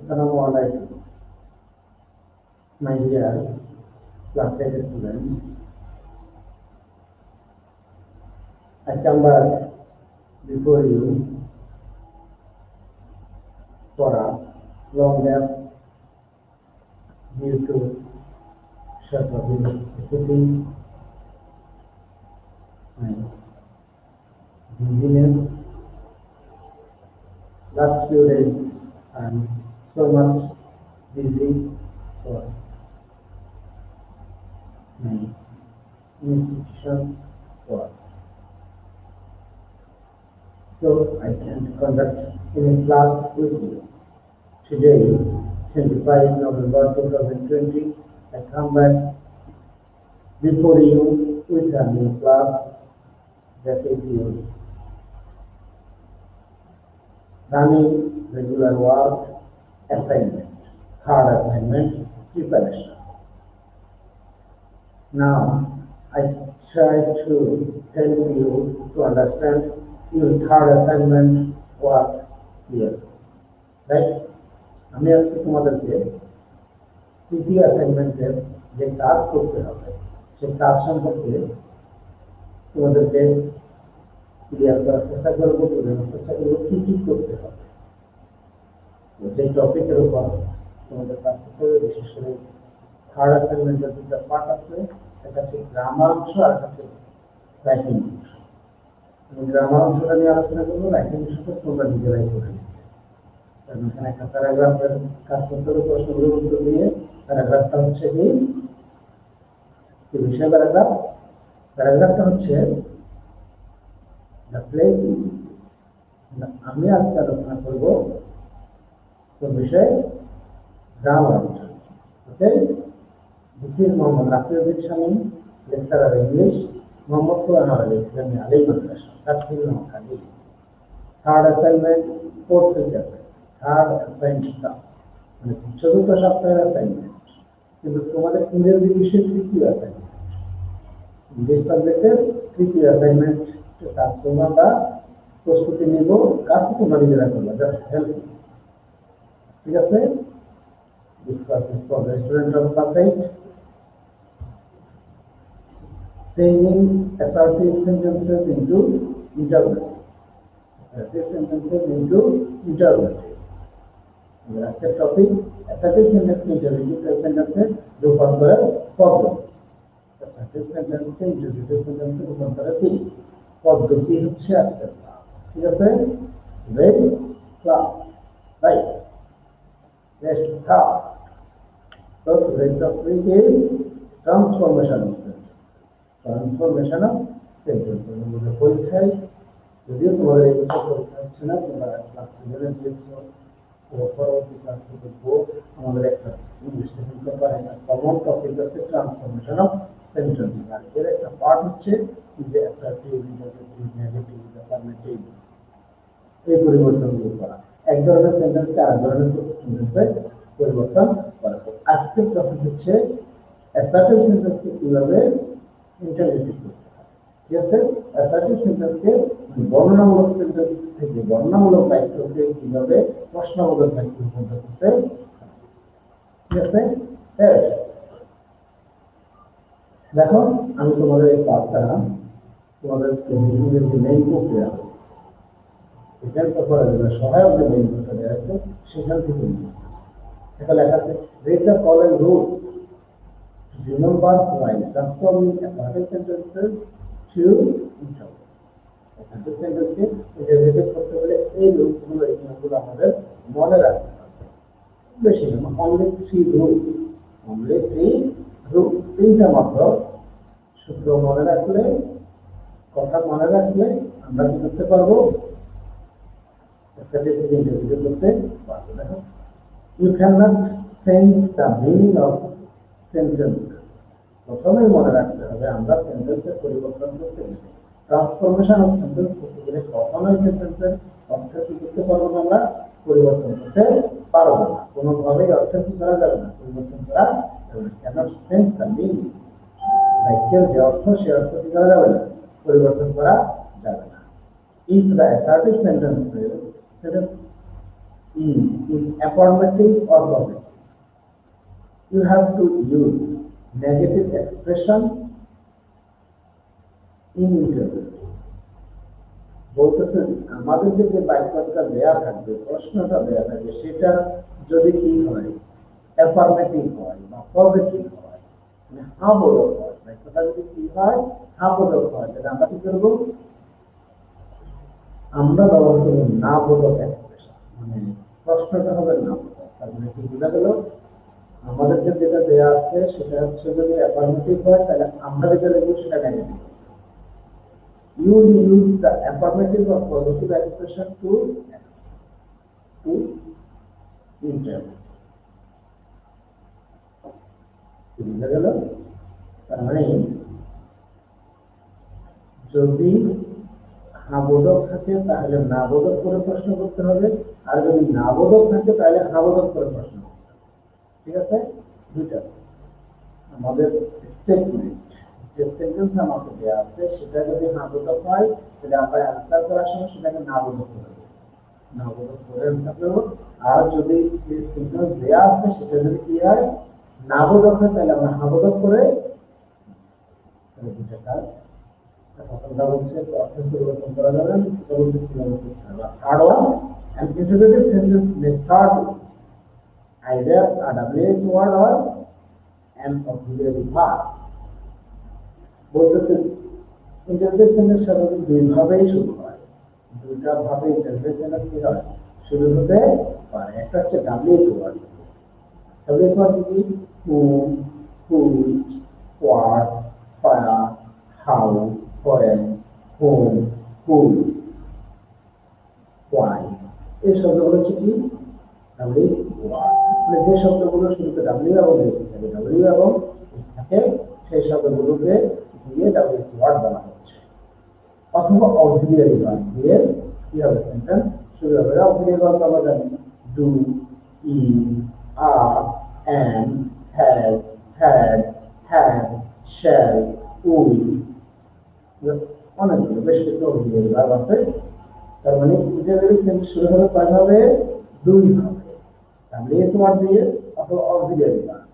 Assalamu alaikum, my dear class 8 students. I come back before you for a long gap due to short of university, my busyness. Last few days I'm so much busy for my institution's work. So I can't conduct any class with you. Today, 25 November 2020, I come back before you with a new class, that is your running regular work assignment, third assignment preparation. Now, I try to help you to understand your third assignment work here, right? আমি আজকে তোমাদেরকে তৃতীয় অ্যাসাইনমেন্টের যে কাজ করতে হবে সেই কাজ সম্পর্কে তোমাদেরকে ক্লিয়ার করার চেষ্টা করবো, বোঝানোর চেষ্টা করবো কি কি করতে হবে। যে টপিকের উপর তোমাদের কাজ করতে হবে, বিশেষ করে থার্ড অ্যাসাইনমেন্টের দুটো পার্ট আছে, একটা হচ্ছে গ্রামার অংশ আর একটা হচ্ছে রাইটিং অংশ। আমি গ্রামার অংশটা নিয়ে আলোচনা করবো, রাইটিং অংশটা তোমরা নিজেরাই করে নিবে। কারণ এখানে একটা প্যারাগ্রাফের কাজ করতে হবে, প্রশ্নগুলোর উত্তর দিয়ে। প্যারাগ্রাফটা হচ্ছে কি বিষয় প্যারাগ্রাফ? প্যারাগ্রাফটা হচ্ছে দ্য প্লেস। আমি আজকে আলোচনা করবো কোন বিষয়ে? গ্রামার অংশ। Okay, this is Mohammad Rafiuddin Shamim, lecturer English, Mohammad Quran Islami Ali Madrasa, Satkhira Noakhali. Third assignment, fourth week assignment, third assignment task, মানে চতুর্থ সপ্তাহের অ্যাসাইনমেন্ট। কিন্তু তোমাদের ইংরেজি বিষয়ের তৃতীয় অ্যাসাইনমেন্ট, ইংলিশ সাবজেক্টের তৃতীয় অ্যাসাইনমেন্ট কাজ করবো আমরা, প্রস্তুতি নিব। কাজ তোমরা নিজেরা করবা, জাস্ট হেল্প। ঠিক আছে? This class is for the student of class 8. Changing assertive sentences into interrogative. Assertive sentences into interrogative. আজকের টপিক assertive sentence কে interrogative sentence এ রূপান্তরের পদ্ধতি। assertive sentence কে interrogative sentence এ রূপান্তরের পদ্ধতি হচ্ছে আজকের ক্লাস। ঠিক আছে? Let's class. Right. Let's start. So today's topic is transformation of sentences. Transformation of sentences. আমাদের পরীক্ষায় যদিও তোমাদের এই বছর পরীক্ষা হচ্ছে না, তোমরা ক্লাস 7 দিয়েছো, পরবর্তী ক্লাসে দেখবো আমাদের একটা ইংলিশ সেকেন্ড পেপার একটা কমন টপিক আছে ট্রান্সফরমেশন অফ সেন্টেন্সেস। আর এর একটা পার্ট হচ্ছে যে অ্যাসার্টিভ, ইন্টারোগেটিভ, নেগেটিভ, অ্যাফার্মেটিভ, এই পরিবর্তনগুলো করা। এক ধরনের সেন্টেন্সকে আরেক ধরনের সেন্টেন্সে পরিবর্তন করা। আজকের টপিক হচ্ছে অ্যাসার্টিভ সেন্টেন্সকে কিভাবে ইন্টারোগেটিভ করতে হয়। ঠিক আছে? অ্যাসার্টিভ সেন্টেন্সকে বর্ণনামূলক সেন্টেন্স থেকে বর্ণনামূলক বাক্যকে কিভাবে প্রশ্নবোধক বাক্যে রূপান্তর করতে হয়। ঠিক আছে? দেখো, আমি তোমাদের এই পাঠটা তোমাদেরকে ইংরেজি মেইন প্রক্রিয়া সেখান পেপারের জন্য সহায়ক যে মেইন পেপারটা দেওয়া আছে সেখান থেকে নিয়েছি। এটা লেখা আছে, read the following rules to remember while transforming assertive sentences to interrogative. Assertive sentenceকে interrogative করতে হলে এই রুলসগুলো, এই নিয়মগুলো আমাদের মনে রাখতে হবে। বেশি না, only 3 rules, only 3 rules, তিনটা মাত্র সূত্র মনে রাখলে, কথা মনে রাখলে আমরা কি করতে পারবো? assertive থেকে interrogative করতে পারবো। দেখো, you cannot change the meaning of sentences. প্রথমেই মনে রাখতে হবে আমরা সেন্টেন্সের পরিবর্তন করতে গেলে, ট্রান্সফরমেশন অফ সেন্টেন্স করতে গেলে কখনোই সেন্টেন্সের অর্থ কি করতে পারবো না, আমরা পরিবর্তন করতে পারবো না। কোনোভাবেই অর্থ কি করা যাবে না, পরিবর্তন করা যাবে না। cannot change the meaning, বাক্যের যে অর্থ সে অর্থ কি করা যাবে না, পরিবর্তন করা যাবে না। if the assertive sentence is in affirmative or positive. You have to use negative expression in interview. বলতেছে আমাদেরকে যে বাক্যটা দেয়া থাকবে, প্রশ্নটা দেয়া থাকবে, সেটা যদি কি হয়, অ্যাফার্মেটিভ হয় বা পজিটিভ হয়, মানে হ্যাঁ বোধক হয়, বাক্যটা যদি কি হয়, হ্যাঁ বোধক হয়, তাহলে আমরা কি করবো, আমরা ব্যবহার করবো না বোধক এক্সপ্রেশন, মানে প্রশ্নটা হবে না বোধক। তার মানে কি বোঝা গেল, আমাদেরকে যেটা দেয়া আছে সেটা হচ্ছে যদি অ্যাফার্মেটিভ হয় তাহলে আমরা যেটা লিখবো সেটা negative. You will use the affirmative or positive expression to interview. বুঝা গেল? তার মানে যদি হ্যাঁ বোধক থাকে তাহলে না বোধক করে প্রশ্ন করতে হবে, আর যদি না বোধক থাকে তাহলে হ্যাঁ বোধক করে প্রশ্ন করতে হবে। ঠিক আছে? দুইটা আমাদের স্টেটমেন্ট, যে সেন্টেন্স আমাকে দেওয়া আছে সেটা যদি হ্যাঁ বোধক হয় তাহলে আমরা অ্যান্সার করার সময় সেটাকে না বোধক করে দেবো, না বোধক করে অ্যান্সার করবো। আর যদি যে সেন্টেন্স দেওয়া আছে সেটা যদি কি হয়, না বোধক হয় তাহলে আমরা হ্যাঁ বোধক করে, তাহলে দুটো কাজ। প্রথমটা বলছে অর্থের পরিবর্তন করা যাবে, সেটা বলছে কিভাবে করতে হবে। Third one, an interrogative sentence may start with either a WH word or an auxiliary verb. বলতেছে ইন্টারোগেটিভ সেন্টেন্স সাধারণত দুই ভাবেই শুরু হয়, দুইটা ভাবে ইন্টারোগেটিভ সেন্টেন্স কি হয়, শুরু হতে পারে। একটা হচ্ছে WH ওয়ার্ড। WH ওয়ার্ড কি? Who, which, what, where, how, when, whom, which, why, এই শব্দগুলো হচ্ছে কি WH ওয়ার্ড। মানে যে শব্দগুলো শুরুতে ডাব্লিউ এবং এস থাকে, ডাব্লিউ এবং এস থাকে, সেই শব্দগুলোকে দিয়ে WH ওয়ার্ড বলা হচ্ছে। অথবা অক্সিলিয়ারি ভার্ব দিয়ে কি হবে, সেন্টেন্স শুরু হবে। অক্সিলিয়ারি ভার্ব আমরা জানি do, is, are, am, has, had, have, shall, will, অনেকগুলো বেশ কিছু অক্সিলিয়ারি ভার্ব আছে। তার মানে ইন্টারোগেটিভ সেন্টেন্স শুরু হবে কয়ভাবে, দুই ভাবে, WH ওয়ার্ড দিয়ে অথবা অক্সিলিয়ারি ভার্ব।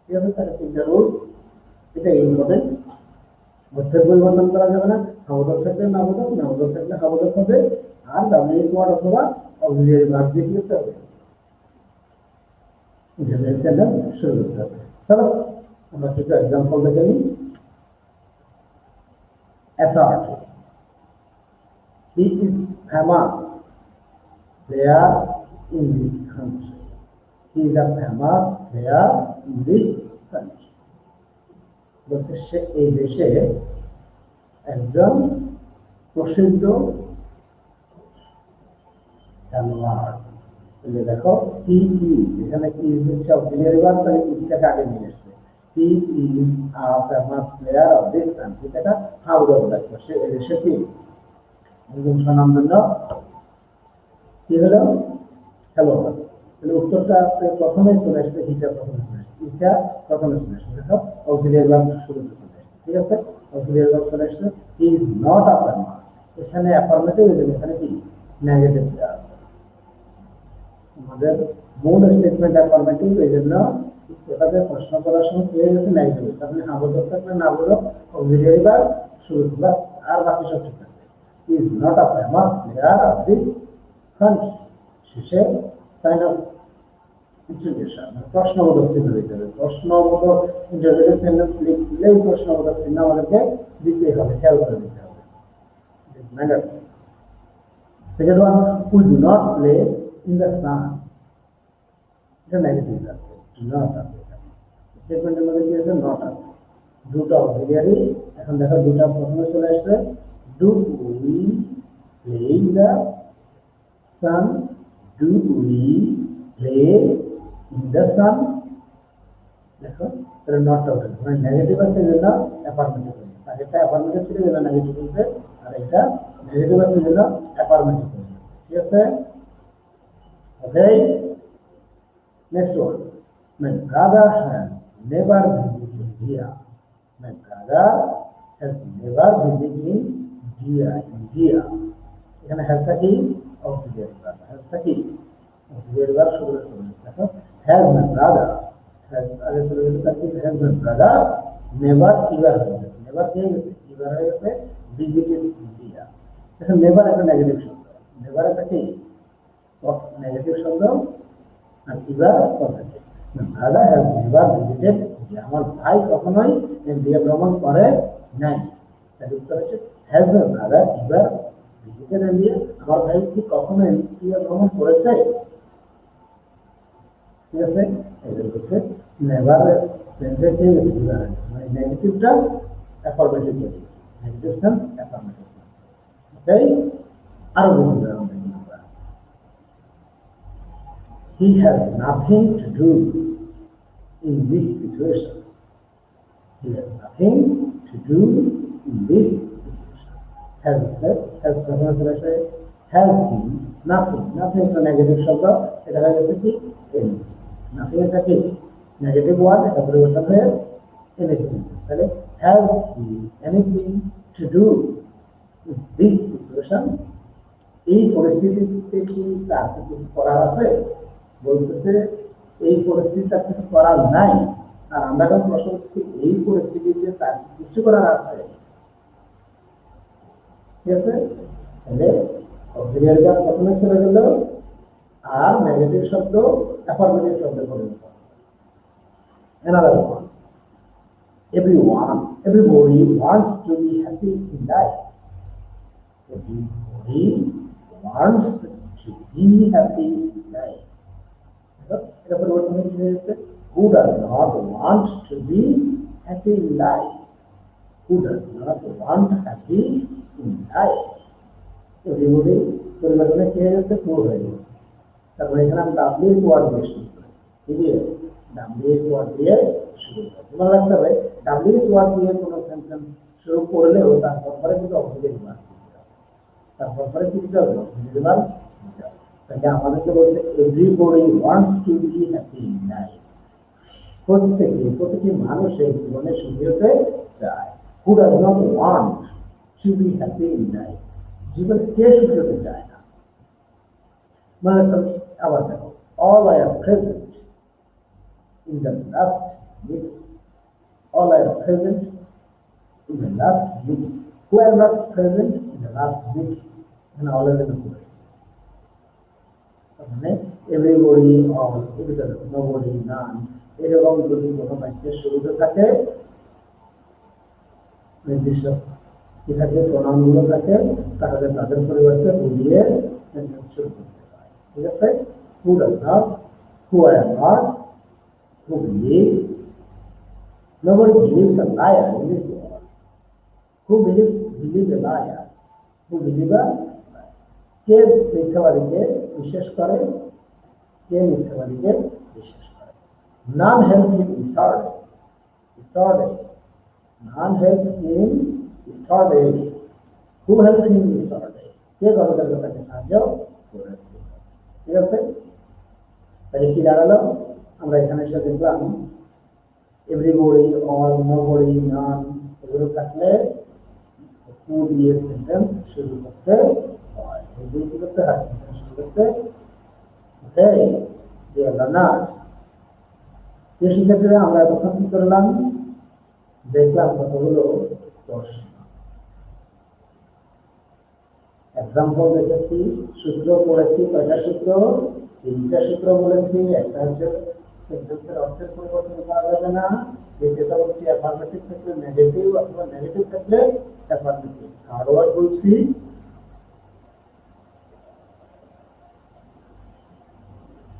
ঠিক আছে? তাহলে তিনটা রুলস, এটা ইম্পর্টেন্ট। অর্থের পরিবর্তন করা যাবে না, হাবোধক থাকলে নাবোধক, নাবোধক থাকলে হাবোধক হবে, আর WH ওয়ার্ড অথবা অক্সিলিয়ারি ভার্ব দিয়ে করতে হবে, ইন্টারোগেটিভ সেন্টেন্স শুরু করতে হবে। চলো আমরা কিছু এক্সাম্পল দেখে নিই। Assert, he is famous player in this country. He is a famous player in this country. বলছে সে এই দেশে একজন প্রসিদ্ধ খেলোয়াড়। তাহলে দেখো হি ইজ, এখানে ইজ হচ্ছে অক্সিলিয়ারি ভার্ব, তাহলে ইজটাকে আগে নিয়ে আসছে। He is a famous player of this country, এটা হাউ দব বাক্য, সে এই দেশে কি একজন স্বনামধন্য কি হলো, খেলোয়াড়। তাহলে উত্তরটা প্রথমেই চলে আসছে, হিটা প্রথমে চলে আসছে, ইজটা প্রথমে চলে আসছে। দেখো অক্সিলিয়ারি ভার্ব শুরুতে চলে আসছে। ঠিক আছে? অক্সিলিয়ারি ভার্ব চলে আসছে। He is not a famous, এখানে অ্যাফার্মেটিভ, এখানে কি নেগেটিভ দেওয়া আছে। আমাদের মূল স্টেটমেন্ট অ্যাফার্মেটিভ, এই জন্য এটাকে প্রশ্ন করার সময় কি হয়ে গেছে, নেগেটিভ। তার মানে হাবোধক থাকলে না বোধক, অক্সিলিয়ারি ভার্ব শুরু, প্লাস আর বাকি সব ঠিক আছে। He is not a famous player of this country, শেষে সাইন অফ ইন্টারোগেশন, প্রশ্নবোধক চিহ্ন দিতে হবে। প্রশ্নবোধক ইন্টারোগেটিভ সেন্টেন্স লিখলেই প্রশ্নবোধক চিহ্ন আমাদেরকে দিতেই হবে, খেয়াল করে দিতে হবে। Second one, we do not play in the sun, এটা নেগেটিভ আছে, ডু নট আছে, স্টেটমেন্টের মধ্যে কি আছে, নট আছে। দুটো অক্সিলিয়ারি, এখন দেখো দুটা প্রথমে চলে আসছে। Do we play in the sun, do we play in the sun. দেখো তাহলে নটটা উঠে গেছে, মানে নেগেটিভ আছে এই জন্য অ্যাফার্মেটিভ হয়েছে। আগেরটা অ্যাফার্মেটিভ ছিল এই জন্য নেগেটিভ হয়েছে, আর এটা নেগেটিভ আছে এই জন্য অ্যাফার্মেটিভ হয়ে গেছে। ঠিক আছে? ওকে, next one. My brother has never visited India. My brother has never visited India. India. এখানে হ্যাশটা কি, অক্সিলিয়ারি ভার্ব। হ্যাশটা কি, অক্সিলিয়ারি ভার্ব শুরু হয়েছে দেখো হ্যাজ মাই ব্রাদার, হ্যাজ আগে চলে গেছে তার কি has my brother never ever হয়ে গেছে, নেভার কে গেছে ইভার হয়ে গেছে ভিজিটেড ইন্ডিয়া। দেখো নেভার একটা নেগেটিভ শব্দ, নেভার একটা কি নেগেটিভ শব্দ আর ever positive. Brother has never visited India, আমার ভাই কখনোই ইন্ডিয়া ভ্রমণ করে নাই। তার উত্তর হচ্ছে has my brother ever visited India, আমার ভাই কি কখনো ইন্ডিয়া ভ্রমণ করেছে। ঠিক আছে, এগুলো হচ্ছে নেভার সেন্সেটিভ ইভার, মানে নেগেটিভটা অ্যাফার্মেটিভ হয়ে গেছে, নেগেটিভ সেন্স অ্যাফার্মেটিভ সেন্স। ওকে, আরো বেশি উদাহরণ দেখি আমরা। He has nothing to do in this situation. He has nothing to do in this situation. Has said, has প্রথমে চলে আসে has he, nothing, nothing একটা নেগেটিভ শব্দ, এটা হয়ে গেছে কি anything, nothing এটা কি নেগেটিভ ওয়ার্ড, এটা পরিবর্তন হয়ে anything। তাহলে has he anything to do in this situation, এই পরিস্থিতিতে কি তার কিছু করার আছে, বলতেছে এই পরিস্থিতি তার কিছু করার নাই। আর আমরা এখন প্রশ্ন করছি এই পরিস্থিতিতে তার কিছু করার আছে। ঠিক আছে, তাহলে অক্সিলিয়ারি ভার্ব প্রথমে চলে গেল আর নেগেটিভ শব্দ অ্যাফার্মেটিভ শব্দে পরিণত। Another one, everybody wants to be happy in life. Everybody wants to be happy in life. এটা পরিবর্তন হয়ে গেছে who does not want to be happy in life, who does not want happy in life। everybody পরিবর্তনে কি হয়ে গেছে who হয়ে গেছে। তারপরে এখানে আমরা ডাব্লিউএস ওয়ার্ড দিয়ে শুরু করেছি, ঠিক আছে, ডাব্লিউএস ওয়ার্ড দিয়ে শুরু করেছি। মনে রাখতে হবে ডাব্লিউএস ওয়ার্ড দিয়ে কোনো সেন্টেন্স শুরু করলেও তারপর পরে কিন্তু অক্সিলিয়ারি ভার্ব দিতে হবে, তারপর পরে কি দিতে হবে অক্সিলিয়ারি ভার্ব দিতে হবে। তাহলে আমাদেরকে বলছে everybody wants to be happy in life, প্রত্যেকটি মানুষের জীবনে সুখী হতে চায়। হু does not want to be happy in life, জীবনে কে সুখী হতে চায় না। মানে আবার দেখো all I are present in the last meeting, all I are present in the last meeting, who are not present in the last meeting, and all are in the মানে everybody, all, evidence, nobody, নান, এরকম যদি কোনো বাক্যের শুরুতে থাকে নির্দিষ্ট কি থাকে প্রণামগুলো থাকে, তাহলে তাদের পরিবর্তে দিয়ে সেন্টেন্স শুরু করতে হয়। ঠিক আছে, who does not, who are not, who believe, nobody believes a liar in this world, who believe a liar, who believe a, কে মিথ্যাবাদীকে বিশ্বাস করে, কে মিথ্যাবাদীকে বিশ্বাস করে। None help him yesterday, none help him yesterday, who help him yesterday, কে গতকাল তাকে সাহায্য করেছে। ঠিক আছে, তাহলে কি দাঁড়ালো, আমরা এখানে এসে দেখলাম এভরিবডি, অল, নোবডি, নান এগুলো থাকলে হু দিয়ে সেন্টেন্স শুরু করতে হয়, এগুলো কি করতে হয় সেন্টেন্স শুরু করতে। ওকে, ডিয়ার লার্নার্স, এই শিক্ষার্থীরা আমরা এতক্ষণ কি করলাম, দেখলাম কতগুলো প্রশ্ন, এক্সাম্পল দেখেছি, সূত্র পড়েছি, কয়টা সূত্র, তিনটা সূত্র বলেছি। একটা হচ্ছে সেন্টেন্সের অর্থের পরিবর্তন করা যাবে না, দ্বিতীয়টা হচ্ছে অ্যাফার্মেটিভ থাকলে নেগেটিভ অথবা নেগেটিভ থাকলে অ্যাফার্মেটিভ। থার্ড ওয়ার্ড বলছি,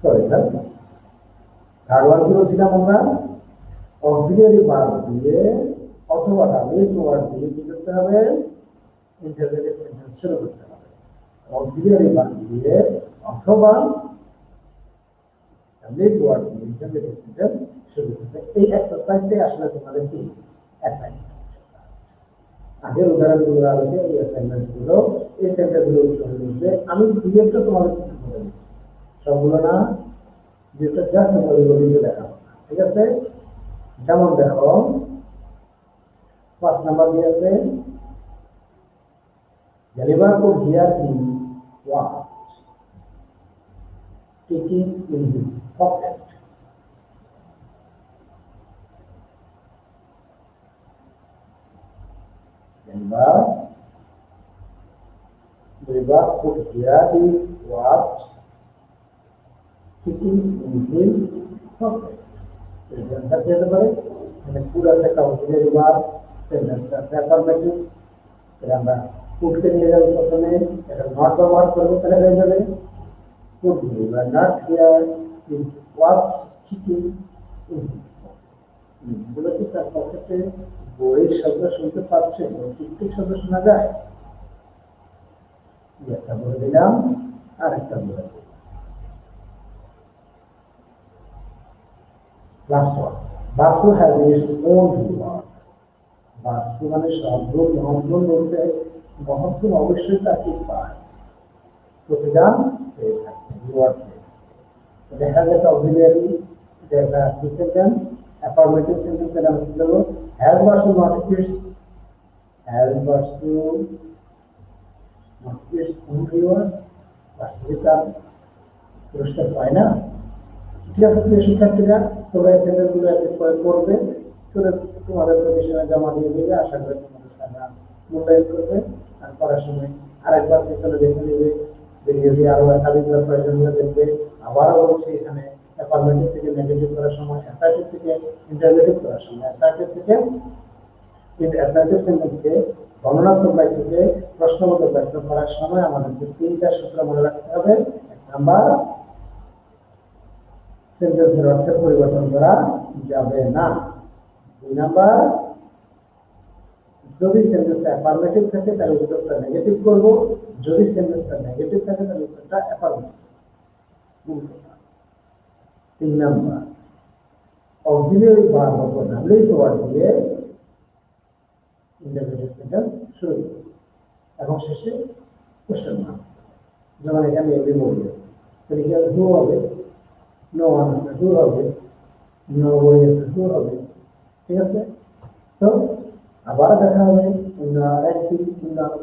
সরি স্যার, থার্ড ওয়ার্ড কি বলছিলাম আমরা, অক্সিলিয়ারি ভার্ব দিয়ে অথবা ডাব্লিউএস ওয়ার্ড দিয়ে কি করতে হবে, ইন্টারোগেটিভ সেন্টেন্স শুরু করতে হবে। অক্সিলিয়ারি ভার্ব দিয়ে অথবা ডাব্লিউএস ওয়ার্ড দিয়ে ইন্টারোগেটিভ সেন্টেন্স শুরু করতে। এই এক্সারসাইজটাই আসলে তোমাদের কি অ্যাসাইনমেন্ট। আগের উদাহরণগুলোর আলোকে এই অ্যাসাইনমেন্টগুলো, এই সেন্টেন্সগুলো উত্তর লিখবে। আমি ভিডিওটা তোমাদের কিন্তু বলে দিচ্ছি, সবগুলো না, যেটা জাস্ট বলে দেখাবো। ঠিক আছে, যেমন দেখো 5 নাম্বার দিয়ে আছে, Gulliver could hear his watch. sticking in his pocket. The verb put here is watch sticking in his pocket. Answer दिया तो पारे মানে পুরো সেটা অক্সিলারি ভার্ব সেন্টেন্সটা অ্যাফার্মেটিভ তাহলে আমরা পুটকে নিয়ে যাব প্রথমে এটা নট ব্যবহার করব তাহলে হয়ে যাবে পুট বা not here is watch chicken in বলে কি তার পকেটে বইয়ের শব্দ শুনতে পাচ্ছেন টিকটিক শব্দ শোনা যায় একটা বলে দিলাম আর একটা বলে দিলাম Last one. Basu has its own reward. Basu মানে শব্দ মহৎগুণ বলছে মহৎগুণ অবশ্যই তাকে পায় প্রতিদান পেয়ে থাকে রিওয়ার্ড পেয়ে দেখা যায় একটা অক্সিলিয়ারি একটা সেন্টেন্স অ্যাফার্মেটিভ সেন্টেন্স এটা আমরা কি বলবো has Basu not it's has Basu not its own reward Basu তার পুরস্কার পায় না ঠিক আছে প্রিয় শিক্ষার্থীরা তোমরা এই সেন্টেন্সগুলো প্রয়োগ করবে তোমাদের প্রতিষ্ঠানে জমা দিয়ে দেবে আশা করি তোমাদের সামনে মূল্যায়ন করবে আর পড়ার সময় আরেকবার পিছনে দেখে নেবে দেখে দিয়ে আরো একাধিকবার প্রয়োজন হলে দেখবে আবারও বলছি এখানে অ্যাফার্মেটিভ থেকে নেগেটিভ করার সময় অ্যাসার্টিভ থেকে ইন্টারোগেটিভ করার সময় অ্যাসার্টিভ থেকে অ্যাসার্টিভ সেন্টেন্সকে গণনাত্মক বাক্য থেকে প্রশ্নবোধক বাক্য করার সময় আমাদেরকে তিনটা সূত্র মনে রাখতে হবে এক নাম্বার সেন্টেন্সের অর্থের পরিবর্তন করা যাবে না দুই নাম্বার যদি সেন্টেন্সটা অ্যাফার্মেটিভ থাকে তাহলে উত্তরটা নেগেটিভ করব যদি সেন্টেন্সটা নেগেটিভ থাকে তাহলে উত্তরটা অ্যাফার্মেটিভ তিন নাম্বার অক্সিলিয়ারি ভার্ব অথবা নামলেস ওয়ার্ড দিয়ে ইন্টারোগেটিভ সেন্টেন্স শুরু করব এবং শেষে কোশ্চেন মার্ক যেমন এখানে এভরিবডি আছে তাহলে কি হু হবে নো আনসার হু হবে নো বডি আছে হু হবে ঠিক আছে তো আবার দেখা হবে অন্য আরেকটি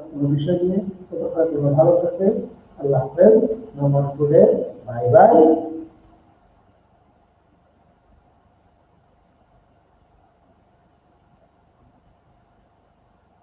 কোনো বিষয় নিয়ে ততক্ষণ তোমরা ভালো থাকবে আল্লাহ হাফেজ নমস্কার বাই বাই